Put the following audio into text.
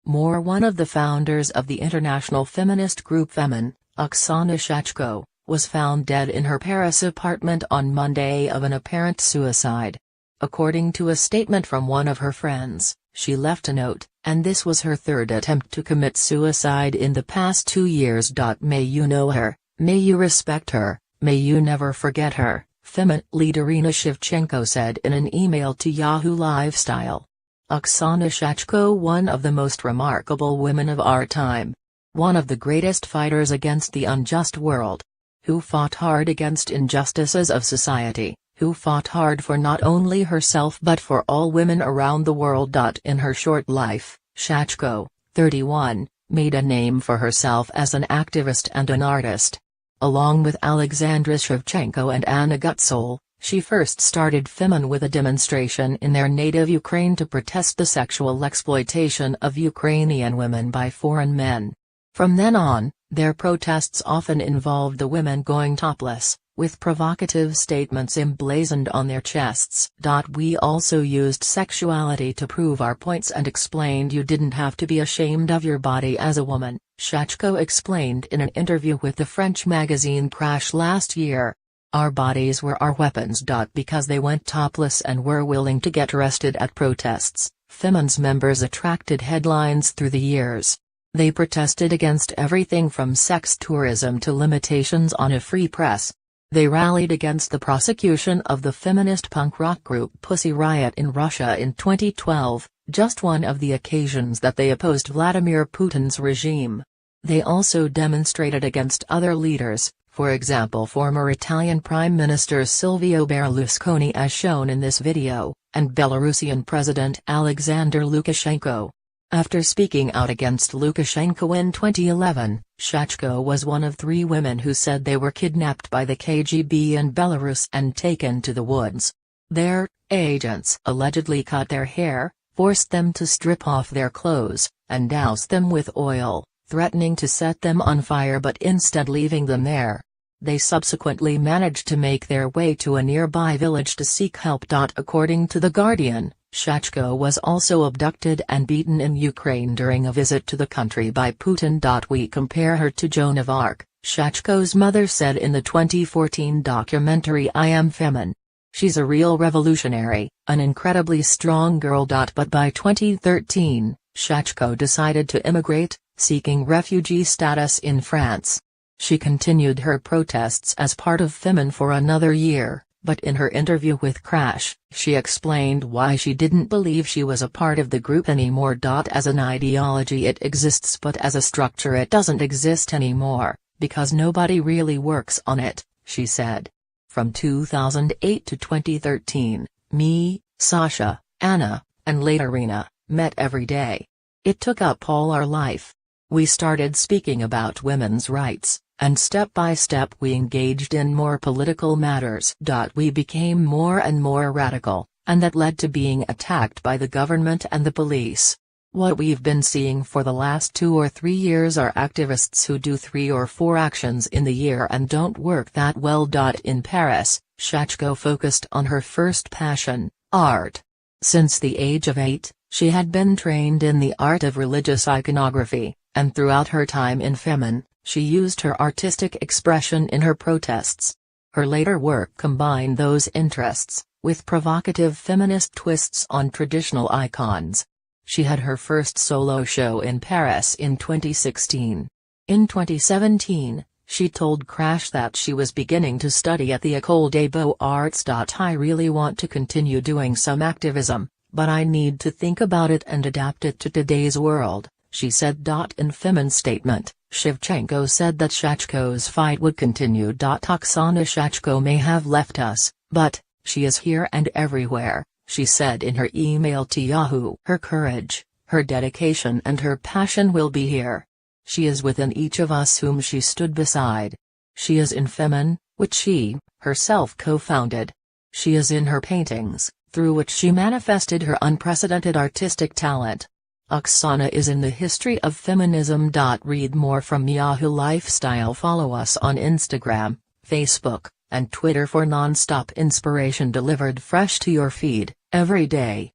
One of the founders of the international feminist group Femin, Oksana Shachko, was found dead in her Paris apartment on Monday of an apparent suicide. According to a statement from one of her friends, she left a note, and this was her third attempt to commit suicide in the past 2 years. May you know her, may you respect her, may you never forget her, Femin leader Oksana Shachko said in an email to Yahoo Lifestyle. Oksana Shachko, one of the most remarkable women of our time. One of the greatest fighters against the unjust world. Who fought hard against injustices of society, who fought hard for not only herself but for all women around the world. In her short life, Shachko, 31, made a name for herself as an activist and an artist. Along with Alexandra Shevchenko and Anna Gutsol, she first started Femin with a demonstration in their native Ukraine to protest the sexual exploitation of Ukrainian women by foreign men. From then on, their protests often involved the women going topless, with provocative statements emblazoned on their chests. We also used sexuality to prove our points and explained you didn't have to be ashamed of your body as a woman, Shachko explained in an interview with the French magazine Crash last year. Our bodies were our weapons. Because they went topless and were willing to get arrested at protests, Femin's members attracted headlines through the years. They protested against everything from sex tourism to limitations on a free press. They rallied against the prosecution of the feminist punk rock group Pussy Riot in Russia in 2012, just one of the occasions that they opposed Vladimir Putin's regime. They also demonstrated against other leaders, for example former Italian Prime Minister Silvio Berlusconi as shown in this video, and Belarusian President Alexander Lukashenko. After speaking out against Lukashenko in 2011, Shachko was one of 3 women who said they were kidnapped by the KGB in Belarus and taken to the woods. Their agents allegedly cut their hair, forced them to strip off their clothes, and doused them with oil, threatening to set them on fire but instead leaving them there. They subsequently managed to make their way to a nearby village to seek help. According to The Guardian, Shachko was also abducted and beaten in Ukraine during a visit to the country by Putin. We compare her to Joan of Arc, Shachko's mother said in the 2014 documentary I Am Femin. She's a real revolutionary, an incredibly strong girl. But by 2013, Shachko decided to immigrate, seeking refugee status in France. She continued her protests as part of Femin for another year. But in her interview with Crash, she explained why she didn't believe she was a part of the group anymore. As an ideology it exists but as a structure it doesn't exist anymore, because nobody really works on it, she said. From 2008 to 2013, me, Sasha, Anna, and later Rina, met every day. It took up all our life. We started speaking about women's rights. And step by step we engaged in more political matters. We became more and more radical, and that led to being attacked by the government and the police. What we've been seeing for the last 2 or 3 years are activists who do 3 or 4 actions in the year and don't work that well. In Paris, Shachko focused on her first passion, art. Since the age of 8, she had been trained in the art of religious iconography, and throughout her time in Femin, she used her artistic expression in her protests. Her later work combined those interests, with provocative feminist twists on traditional icons. She had her first solo show in Paris in 2016. In 2017, she told Crash that she was beginning to study at the École des Beaux-Arts. I really want to continue doing some activism, but I need to think about it and adapt it to today's world, she said. In Femin's statement, Shevchenko said that Shachko's fight would continue. Oksana Shachko may have left us, but she is here and everywhere, she said in her email to Yahoo. Her courage, her dedication and her passion will be here. She is within each of us whom she stood beside. She is in Femin, which she, herself co-founded. She is in her paintings, through which she manifested her unprecedented artistic talent. Oksana is in the history of feminism. Read more from Yahoo Lifestyle. Follow us on Instagram, Facebook, and Twitter for non-stop inspiration delivered fresh to your feed, every day.